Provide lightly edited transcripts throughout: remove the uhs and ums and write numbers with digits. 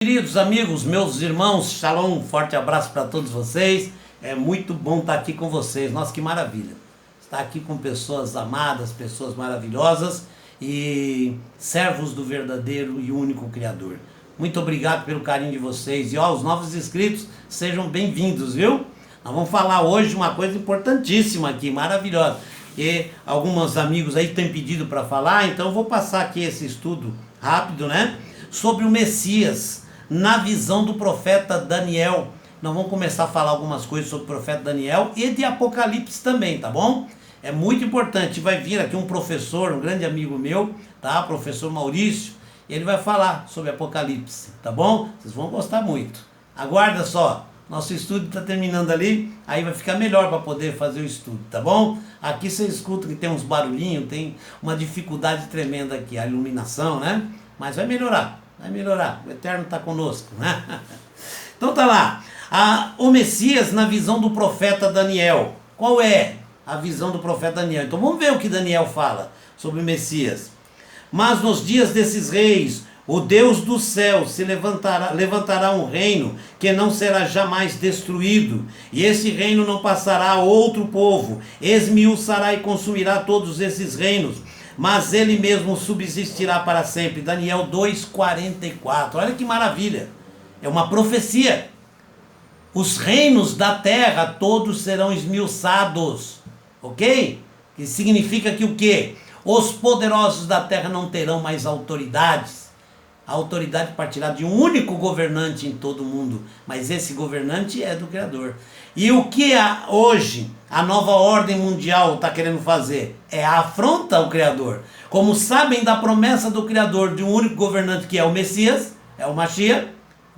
Queridos amigos, meus irmãos, shalom, um forte abraço para todos vocês. É muito bom estar aqui com vocês. Nossa, que maravilha. Estar aqui com pessoas amadas, pessoas maravilhosas e servos do verdadeiro e único Criador. Muito obrigado pelo carinho de vocês. E os novos inscritos, sejam bem-vindos, viu? Nós vamos falar hoje uma coisa importantíssima aqui, maravilhosa. E alguns amigos aí têm pedido para falar, então eu vou passar aqui esse estudo rápido, né? Sobre o Messias, na visão do profeta Daniel. Nós vamos começar a falar algumas coisas sobre o profeta Daniel e de Apocalipse também, tá bom? É muito importante. Vai vir aqui um professor, um grande amigo meu, tá? Professor Maurício, ele vai falar sobre Apocalipse, tá bom? Vocês vão gostar muito. Aguarda só, nosso estudo está terminando ali, aí vai ficar melhor para poder fazer o estudo, tá bom? Aqui você escuta que tem uns barulhinhos, tem uma dificuldade tremenda aqui, a iluminação, né? Mas vai melhorar, o Eterno está conosco, né? Então tá lá, o Messias na visão do profeta Daniel. Qual é a visão do profeta Daniel? Então vamos ver o que Daniel fala sobre o Messias. Mas nos dias desses reis, o Deus do céu levantará um reino que não será jamais destruído, e esse reino não passará a outro povo, esmiuçará e consumirá todos esses reinos, mas ele mesmo subsistirá para sempre. Daniel 2:44. Olha que maravilha, é uma profecia. Os reinos da terra todos serão esmiuçados, ok? Que significa que o quê? Os poderosos da terra não terão mais autoridades. A autoridade partirá de um único governante em todo o mundo, mas esse governante é do Criador. E o que hoje a nova ordem mundial está querendo fazer? É a afronta ao Criador. Como sabem da promessa do Criador de um único governante que é o Messias, é o Mashiach,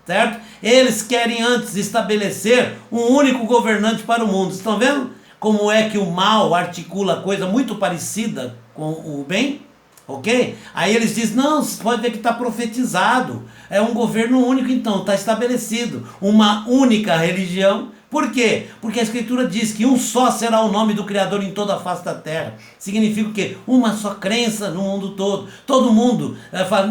certo? Eles querem antes estabelecer um único governante para o mundo. Estão vendo como é que o mal articula coisa muito parecida com o bem? Ok? Aí eles dizem, não, você pode ver que está profetizado, é um governo único, então está estabelecido uma única religião. Por quê? Porque a Escritura diz que um só será o nome do Criador em toda a face da terra. Significa o quê? Uma só crença no mundo todo. Todo mundo,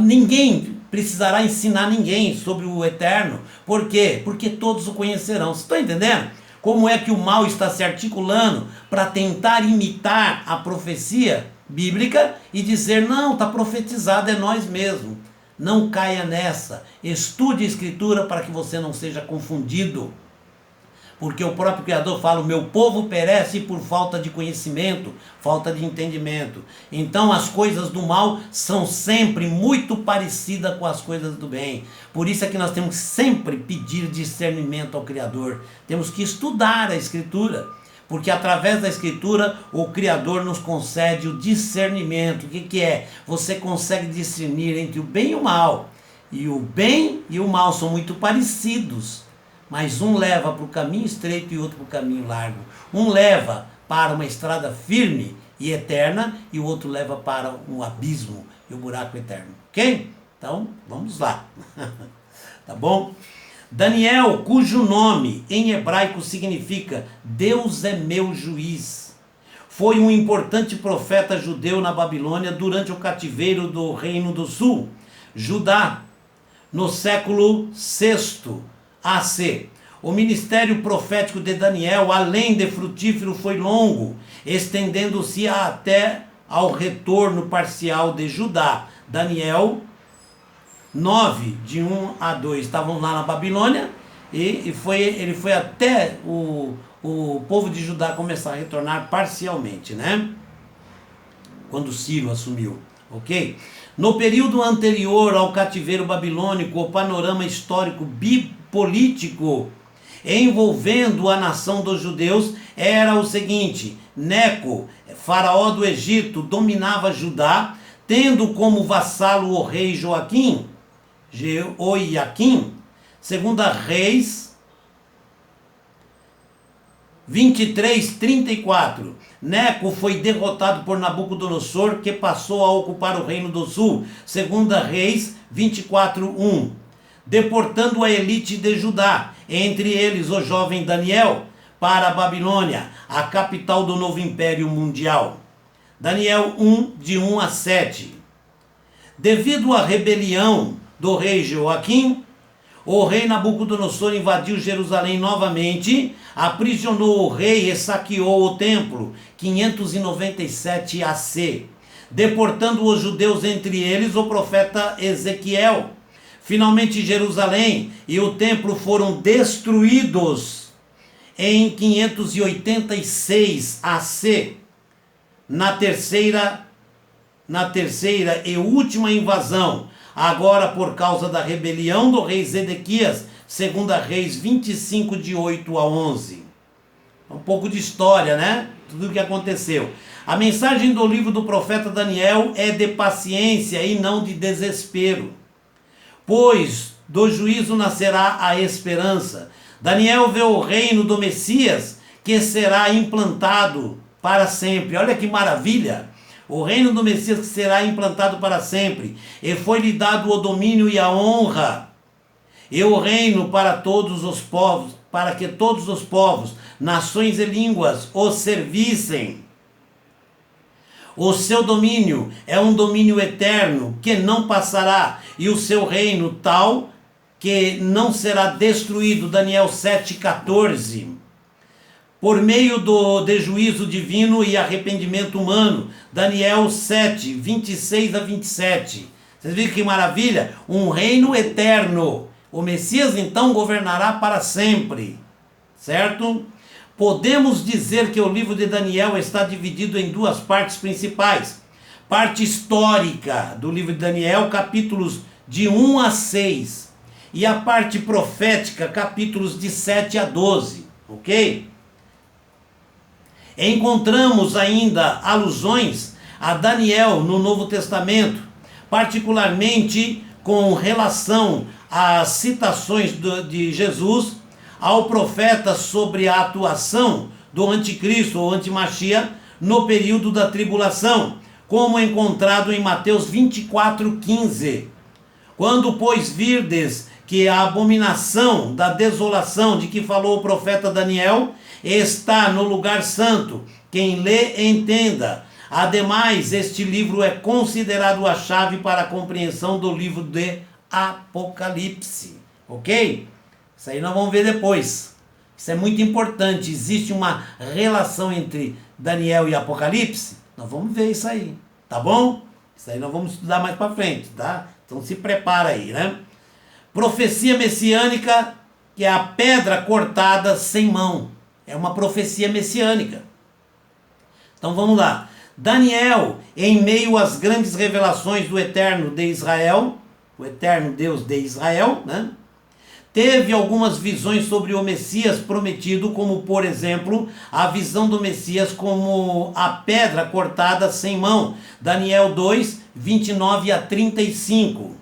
ninguém precisará ensinar ninguém sobre o Eterno. Por quê? Porque todos o conhecerão. Você está entendendo? Como é que o mal está se articulando para tentar imitar a profecia bíblica e dizer, não, está profetizado, é nós mesmos. Não caia nessa. Estude a Escritura para que você não seja confundido. Porque o próprio Criador fala, o meu povo perece por falta de conhecimento, falta de entendimento. Então as coisas do mal são sempre muito parecidas com as coisas do bem. Por isso é que nós temos que sempre pedir discernimento ao Criador. Temos que estudar a Escritura. Porque através da Escritura o Criador nos concede o discernimento. O que é? Você consegue discernir entre o bem e o mal. E o bem e o mal são muito parecidos. Mas um leva para o caminho estreito e outro para o caminho largo. Um leva para uma estrada firme e eterna e o outro leva para um abismo e o buraco eterno. Ok? Então, vamos lá. Tá bom? Daniel, cujo nome em hebraico significa Deus é meu juiz, foi um importante profeta judeu na Babilônia durante o cativeiro do Reino do Sul, Judá, no século VI AC. O ministério profético de Daniel, além de frutífero, foi longo, estendendo-se até ao retorno parcial de Judá. Daniel 9, de 1 a 2, estavam lá na Babilônia e ele foi até o povo de Judá começar a retornar parcialmente, né? Quando Ciro assumiu, ok? No período anterior ao cativeiro babilônico, o panorama histórico bipolítico envolvendo a nação dos judeus era o seguinte: Neco, faraó do Egito, dominava Judá, tendo como vassalo o rei Joaquim, segunda Reis 23:34. Neco foi derrotado por Nabucodonosor, que passou a ocupar o reino do sul, segunda Reis 24:1. Deportando a elite de Judá, entre eles o jovem Daniel, para a Babilônia, a capital do novo império mundial. Daniel 1, de 1 a 7. Devido à rebelião do rei Joaquim, o rei Nabucodonosor invadiu Jerusalém novamente, aprisionou o rei e saqueou o templo, 597 AC, deportando os judeus, entre eles o profeta Ezequiel. Finalmente Jerusalém e o templo foram destruídos em 586 AC, na terceira e última invasão, agora por causa da rebelião do rei Zedequias, 2 Reis 25, de 8 a 11. Um pouco de história, né? Tudo o que aconteceu. A mensagem do livro do profeta Daniel é de paciência e não de desespero, pois do juízo nascerá a esperança. Daniel vê o reino do Messias, que será implantado para sempre. Olha que maravilha! O reino do Messias que será implantado para sempre, e foi-lhe dado o domínio e a honra, e o reino para todos os povos, para que todos os povos, nações e línguas o servissem. O seu domínio é um domínio eterno, que não passará, e o seu reino tal, que não será destruído. Daniel 7,14. Por meio de juízo divino e arrependimento humano. Daniel 7, 26 a 27. Vocês viram que maravilha? Um reino eterno. O Messias então governará para sempre. Certo? Podemos dizer que o livro de Daniel está dividido em duas partes principais. Parte histórica do livro de Daniel, capítulos de 1 a 6. E a parte profética, capítulos de 7 a 12. Ok? Encontramos ainda alusões a Daniel no Novo Testamento, particularmente com relação às citações de Jesus ao profeta sobre a atuação do anticristo ou antimachia no período da tribulação, como encontrado em Mateus 24:15. Quando, pois, virdes que a abominação da desolação de que falou o profeta Daniel está no lugar santo, quem lê entenda. Ademais, este livro é considerado a chave para a compreensão do livro de Apocalipse. Ok? Isso aí nós vamos ver depois. Isso é muito importante. Existe uma relação entre Daniel e Apocalipse? Nós vamos ver isso aí. Tá bom? Isso aí nós vamos estudar mais para frente, tá? Então se prepara aí, né? Profecia messiânica, que é a pedra cortada sem mão. É uma profecia messiânica. Então vamos lá. Daniel, em meio às grandes revelações do eterno de Israel, o eterno Deus de Israel, né? Teve algumas visões sobre o Messias prometido, como por exemplo, a visão do Messias como a pedra cortada sem mão. Daniel 2, 29 a 35.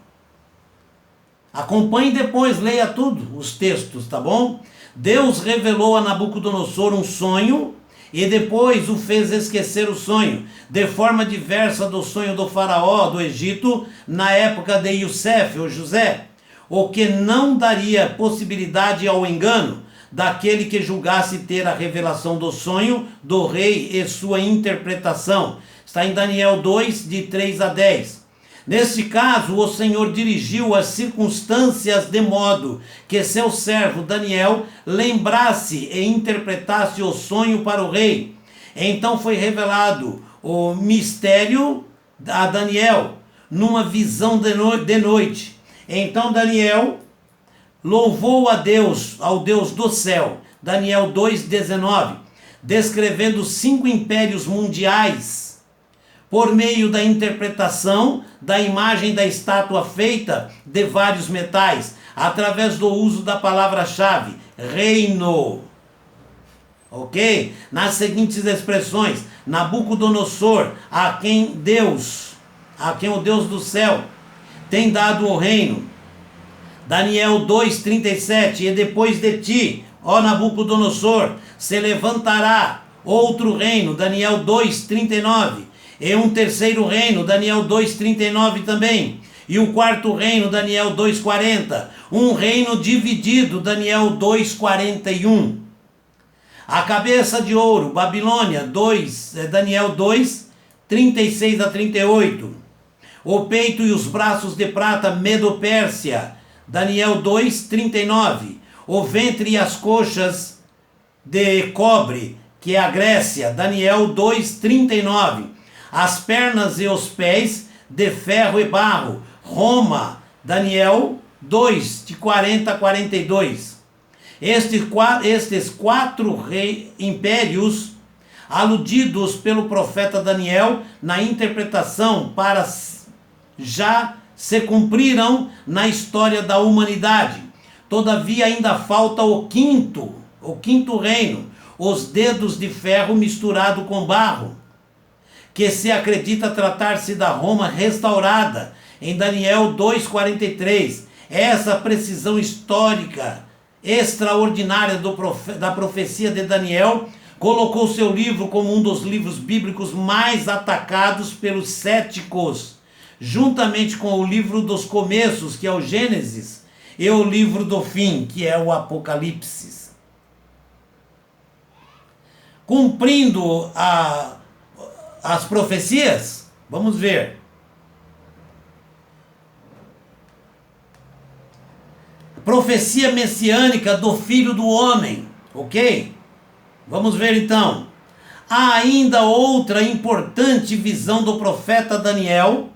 Acompanhe depois, leia tudo, os textos, tá bom? Deus revelou a Nabucodonosor um sonho e depois o fez esquecer o sonho, de forma diversa do sonho do faraó do Egito na época de Youssef, ou José, o que não daria possibilidade ao engano daquele que julgasse ter a revelação do sonho do rei e sua interpretação. Está em Daniel 2, de 3 a 10. Neste caso, o Senhor dirigiu as circunstâncias de modo que seu servo Daniel lembrasse e interpretasse o sonho para o rei. Então foi revelado o mistério a Daniel numa visão de noite. Então Daniel louvou a Deus, ao Deus do céu. Daniel 2,19, descrevendo 5 impérios mundiais por meio da interpretação da imagem da estátua feita de vários metais, através do uso da palavra-chave, reino. Ok? Nas seguintes expressões: Nabucodonosor, a quem o Deus do céu tem dado o reino. Daniel 2,37, e depois de ti, ó Nabucodonosor, se levantará outro reino. Daniel 2,39. E um terceiro reino, Daniel 2,39 também. E o quarto reino, Daniel 2,40. Um reino dividido, Daniel 2,41. A cabeça de ouro, Babilônia, Daniel 2, 36 a 38. O peito e os braços de prata, Medo-Pérsia, Daniel 2:39. O ventre e as coxas de cobre, que é a Grécia, Daniel 2:39. As pernas e os pés de ferro e barro, Roma, Daniel 2, de 40 a 42. Estes quatro impérios aludidos pelo profeta Daniel na interpretação já se cumpriram na história da humanidade. Todavia ainda falta o quinto reino, os dedos de ferro misturado com barro, que se acredita tratar-se da Roma restaurada, em Daniel 2:43. Essa precisão histórica extraordinária da profecia de Daniel colocou seu livro como um dos livros bíblicos mais atacados pelos céticos, juntamente com o livro dos começos, que é o Gênesis, e o livro do fim, que é o Apocalipse. Cumprindo as profecias, vamos ver. Profecia messiânica do Filho do Homem, ok? Vamos ver então. Há ainda outra importante visão do profeta Daniel,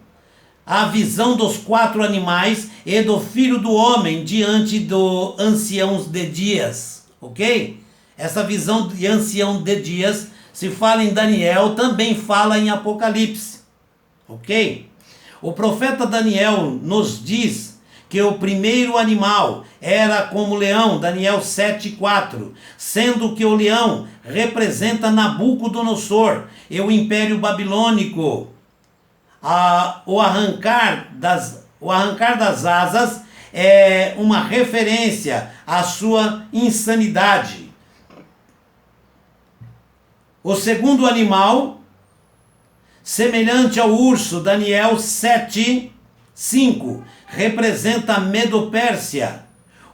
a visão dos 4 animais e do Filho do Homem diante do anciãos de dias, ok? Essa visão de ancião de dias se fala em Daniel, também fala em Apocalipse, ok? O profeta Daniel nos diz que o primeiro animal era como leão, Daniel 7:4, sendo que o leão representa Nabucodonosor e o Império Babilônico. O arrancar das asas é uma referência à sua insanidade. O segundo animal, semelhante ao urso, Daniel 7:5, representa a Medo-Pérsia,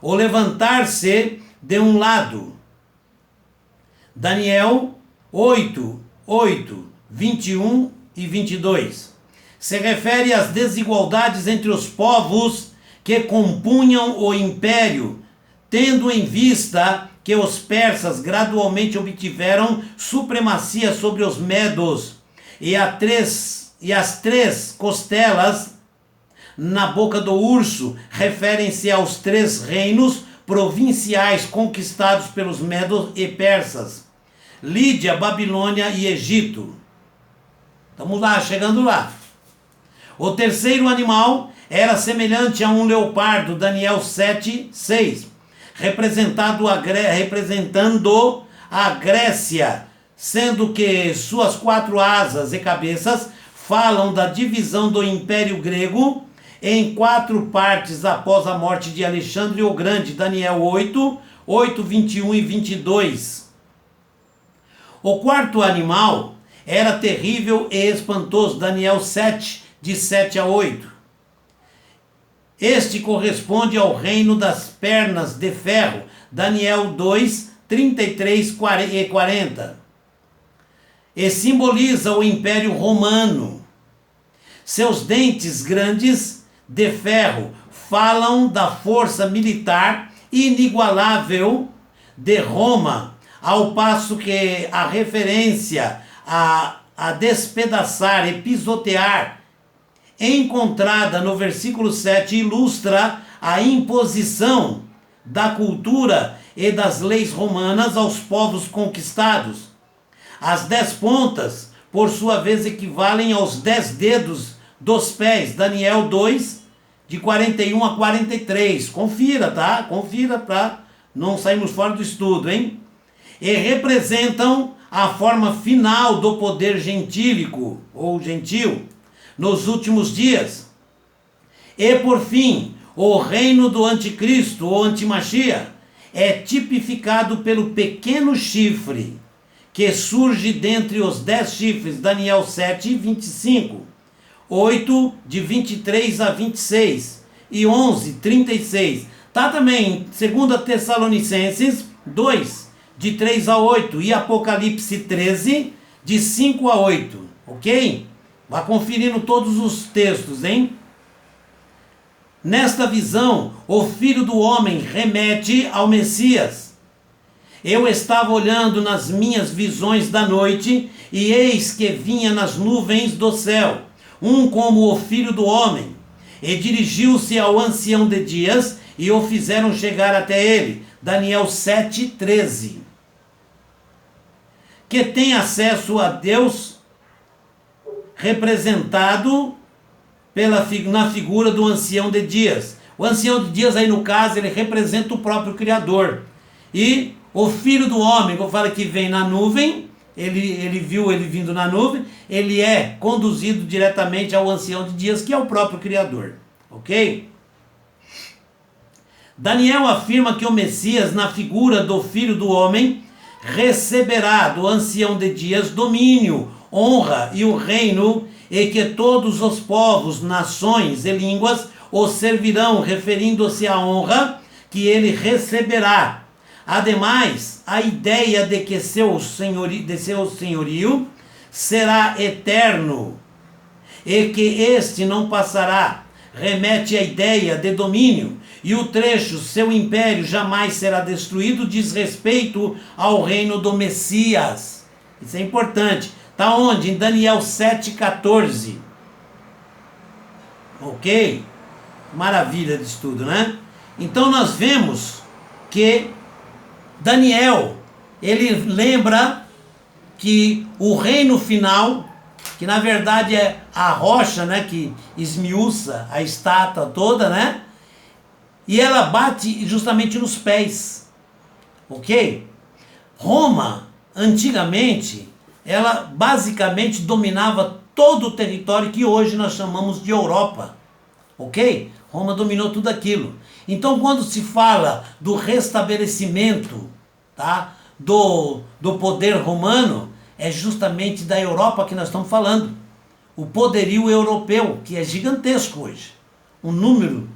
o levantar-se de um lado. Daniel 8:8, 21 e 22. Se refere às desigualdades entre os povos que compunham o império, tendo em vista que os persas gradualmente obtiveram supremacia sobre os medos, e as 3 costelas na boca do urso referem-se aos 3 reinos provinciais conquistados pelos medos e persas: Lídia, Babilônia e Egito. Estamos lá, chegando lá. O terceiro animal era semelhante a um leopardo, Daniel 7:6, representando a Grécia, sendo que suas 4 asas e cabeças falam da divisão do Império Grego em 4 partes após a morte de Alexandre o Grande, Daniel 8, 21 e 22. O quarto animal era terrível e espantoso, Daniel 7, de 7 a 8. Este corresponde ao reino das pernas de ferro, Daniel 2, 33 e 40. E simboliza o Império Romano. Seus dentes grandes de ferro falam da força militar inigualável de Roma, ao passo que a referência a despedaçar e pisotear encontrada no versículo 7 ilustra a imposição da cultura e das leis romanas aos povos conquistados. As 10 pontas, por sua vez, equivalem aos 10 dedos dos pés, Daniel 2, de 41 a 43. Confira, tá? Confira para não sairmos fora do estudo, hein? E representam a forma final do poder gentílico, ou gentil, nos últimos dias. E por fim, o reino do anticristo, ou antimachia, é tipificado pelo pequeno chifre, que surge dentre os 10 chifres, Daniel 7, 25, 8, de 23 a 26, e 11, 36. Tá também em 2 Tessalonicenses 2, de 3 a 8, e Apocalipse 13, de 5 a 8, ok? Vá conferindo todos os textos, hein? Nesta visão, o Filho do Homem remete ao Messias. Eu estava olhando nas minhas visões da noite, e eis que vinha nas nuvens do céu, um como o Filho do Homem, e dirigiu-se ao ancião de dias, e o fizeram chegar até ele. Daniel 7,13. Que tem acesso a Deus, representado na figura do ancião de dias. O ancião de dias aí no caso, ele representa o próprio Criador. E o Filho do Homem, que eu falo que vem na nuvem, ele viu ele vindo na nuvem, ele é conduzido diretamente ao ancião de dias, que é o próprio Criador. Ok? Daniel afirma que o Messias, na figura do Filho do Homem, receberá do ancião de dias domínio, honra e o reino, e que todos os povos, nações e línguas o servirão, referindo-se à honra que ele receberá. Ademais, a ideia de que seu senhorio será eterno e que este não passará, remete à ideia de domínio, e o trecho, seu império jamais será destruído, diz respeito ao reino do Messias. Isso é importante. Está onde? Em Daniel 7,14. Ok? Maravilha de estudo, né? Então nós vemos que Daniel, ele lembra que o reino final, que na verdade é a rocha, né, que esmiuça a estátua toda, né? E ela bate justamente nos pés. Ok? Roma, antigamente, ela basicamente dominava todo o território que hoje nós chamamos de Europa. Ok? Roma dominou tudo aquilo. Então, quando se fala do restabelecimento, tá, do poder romano, é justamente da Europa que nós estamos falando. O poderio europeu, que é gigantesco hoje. Um número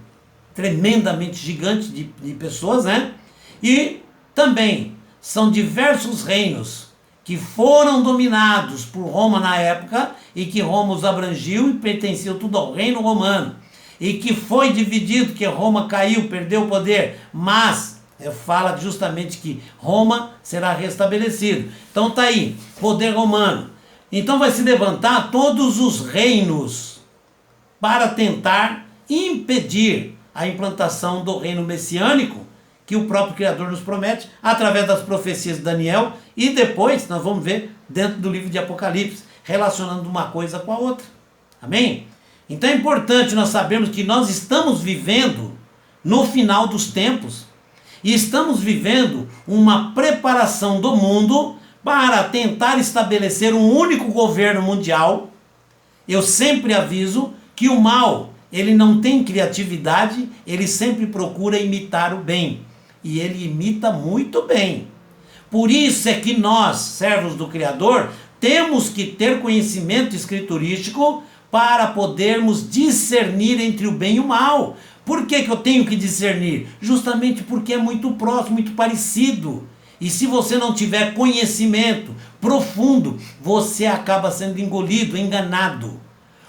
tremendamente gigante de pessoas, né? E também são diversos reinos que foram dominados por Roma na época, e que Roma os abrangiu e pertenciam tudo ao reino romano, e que foi dividido, que Roma caiu, perdeu o poder, mas fala justamente que Roma será restabelecido. Então tá aí, poder romano. Então vai se levantar todos os reinos para tentar impedir a implantação do reino messiânico, que o próprio Criador nos promete, através das profecias de Daniel, e depois nós vamos ver dentro do livro de Apocalipse, relacionando uma coisa com a outra. Amém? Então é importante nós sabermos que nós estamos vivendo no final dos tempos, e estamos vivendo uma preparação do mundo para tentar estabelecer um único governo mundial. Eu sempre aviso que o mal, ele não tem criatividade, ele sempre procura imitar o bem. E ele imita muito bem. Por isso é que nós, servos do Criador, temos que ter conhecimento escriturístico para podermos discernir entre o bem e o mal. Por que eu tenho que discernir? Justamente porque é muito próximo, muito parecido. E se você não tiver conhecimento profundo, você acaba sendo engolido, enganado.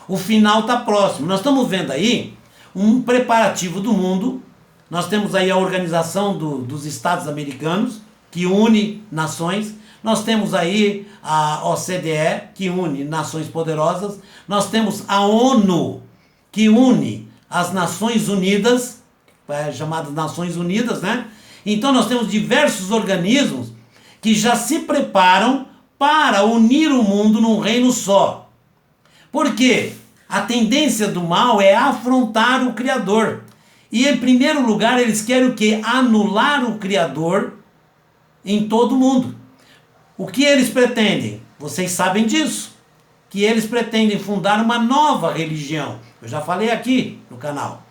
O final está próximo. Nós estamos vendo aí um preparativo do mundo. Nós temos aí a organização dos Estados Americanos, que une nações. Nós temos aí a OCDE, que une nações poderosas. Nós temos a ONU, que une as Nações Unidas, chamadas Nações Unidas, né? Então nós temos diversos organismos que já se preparam para unir o mundo num reino só. Por quê? A tendência do mal é afrontar o Criador. E em primeiro lugar eles querem o quê? Anular o Criador em todo o mundo. O que eles pretendem? Vocês sabem disso. Que eles pretendem fundar uma nova religião. Eu já falei aqui no canal.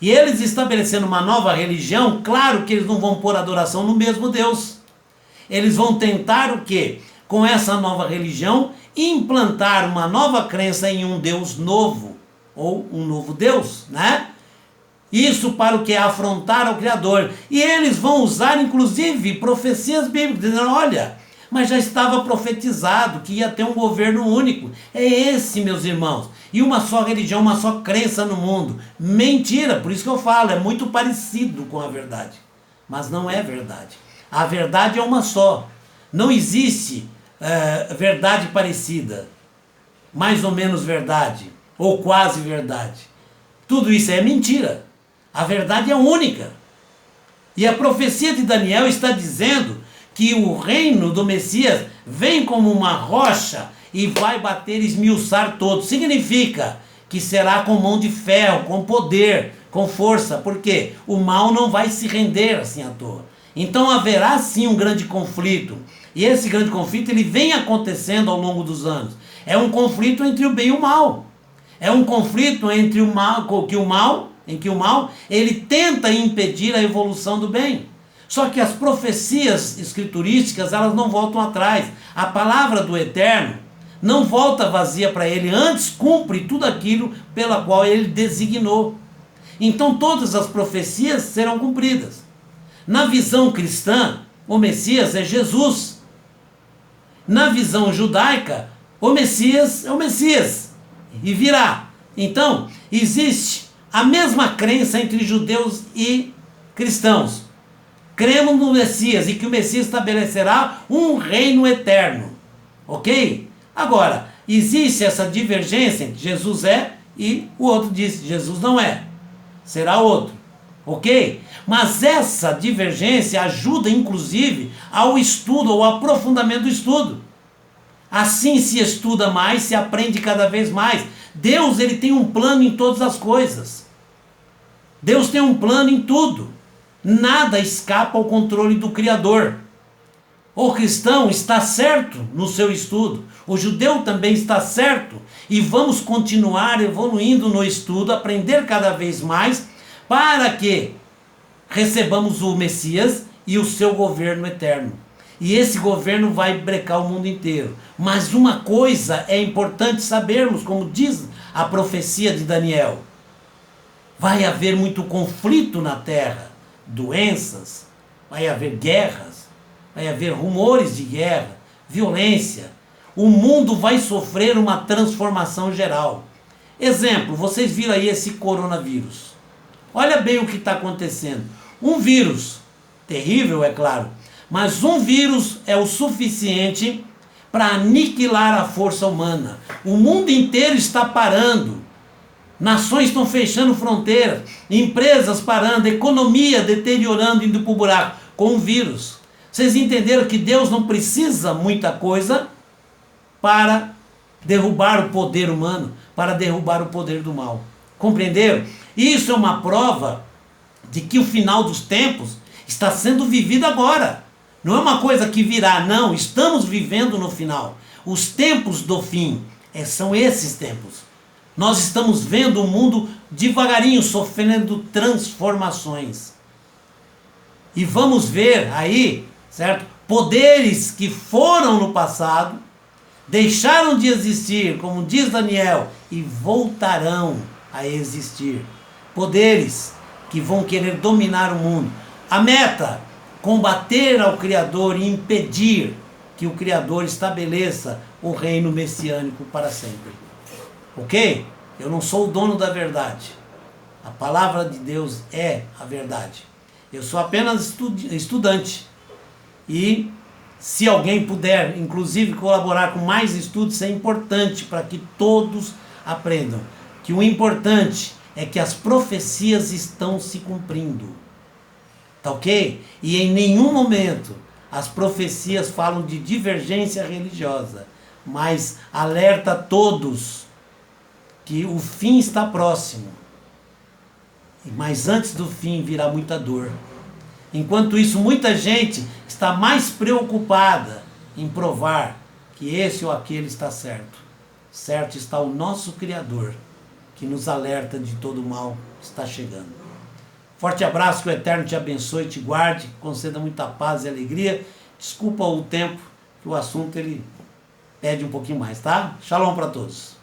E eles estabelecendo uma nova religião, claro que eles não vão pôr adoração no mesmo Deus. Eles vão tentar o quê? Com essa nova religião, implantar uma nova crença em um Deus novo, ou um novo Deus, né? Isso para o que? Afrontar ao Criador. E eles vão usar, inclusive, profecias bíblicas, dizendo, olha, mas já estava profetizado que ia ter um governo único. É esse, meus irmãos. e uma só religião, uma só crença no mundo. Mentira, por isso que eu falo, é muito parecido com a verdade, mas não é verdade. A verdade é uma só, não existe verdade parecida, mais ou menos verdade, ou quase verdade. Tudo isso é mentira, a verdade é única. E a profecia de Daniel está dizendo que o reino do Messias vem como uma rocha e vai bater e esmiuçar todos. Significa que será com mão de ferro, com poder, com força, porque o mal não vai se render assim à toa. Então haverá sim um grande conflito, e esse grande conflito ele vem acontecendo ao longo dos anos. É um conflito entre o bem e o mal. É um conflito entre o mal, em que o mal ele tenta impedir a evolução do bem. Só que as profecias escriturísticas, elas não voltam atrás. A palavra do Eterno não volta vazia para ele, antes cumpre tudo aquilo pela qual ele designou. Então todas as profecias serão cumpridas. Na visão cristã, o Messias é Jesus. Na visão judaica, o Messias é o Messias e virá. Então, existe a mesma crença entre judeus e cristãos. Cremos no Messias e que o Messias estabelecerá um reino eterno. Ok? Agora, existe essa divergência entre Jesus é e o outro diz Jesus não é. Será outro. Ok? Mas essa divergência ajuda inclusive ao estudo, ao aprofundamento do estudo. Assim se estuda mais, se aprende cada vez mais. Deus ele tem um plano em todas as coisas. Deus tem um plano em tudo. Nada escapa ao controle do Criador. O cristão está certo no seu estudo. O judeu também está certo. E vamos continuar evoluindo no estudo, aprender cada vez mais, para que recebamos o Messias e o seu governo eterno. E esse governo vai brecar o mundo inteiro. Mas uma coisa é importante sabermos, como diz a profecia de Daniel. Vai haver muito conflito na terra, doenças, vai haver guerras, vai haver rumores de guerra, violência. O mundo vai sofrer uma transformação geral. Exemplo, vocês viram aí esse coronavírus. Olha bem o que está acontecendo. Um vírus, terrível é claro, mas um vírus é o suficiente para aniquilar a força humana. O mundo inteiro está parando. Nações estão fechando fronteiras, empresas parando, economia deteriorando, indo para o buraco, com o vírus. Vocês entenderam que Deus não precisa muita coisa para derrubar o poder humano, para derrubar o poder do mal. Compreenderam? Isso é uma prova de que o final dos tempos está sendo vivido agora. Não é uma coisa que virá, não. Estamos vivendo no final. Os tempos do fim são esses tempos. Nós estamos vendo o mundo devagarinho sofrendo transformações. E vamos ver aí, certo? Poderes que foram no passado, deixaram de existir, como diz Daniel, e voltarão a existir. Poderes que vão querer dominar o mundo. A meta, combater ao Criador e impedir que o Criador estabeleça o reino messiânico para sempre. Ok? Eu não sou o dono da verdade. A palavra de Deus é a verdade. Eu sou apenas estudante. E se alguém puder, inclusive, colaborar com mais estudos, isso é importante para que todos aprendam. Que o importante é que as profecias estão se cumprindo. Tá ok? E em nenhum momento as profecias falam de divergência religiosa, mas alerta a todos que o fim está próximo. Mas antes do fim virá muita dor. Enquanto isso, muita gente está mais preocupada em provar que esse ou aquele está certo. Certo está o nosso Criador, que nos alerta de todo o mal que está chegando. Forte abraço, que o Eterno te abençoe e te guarde, conceda muita paz e alegria. Desculpa o tempo, que o assunto ele pede um pouquinho mais, tá? Shalom para todos.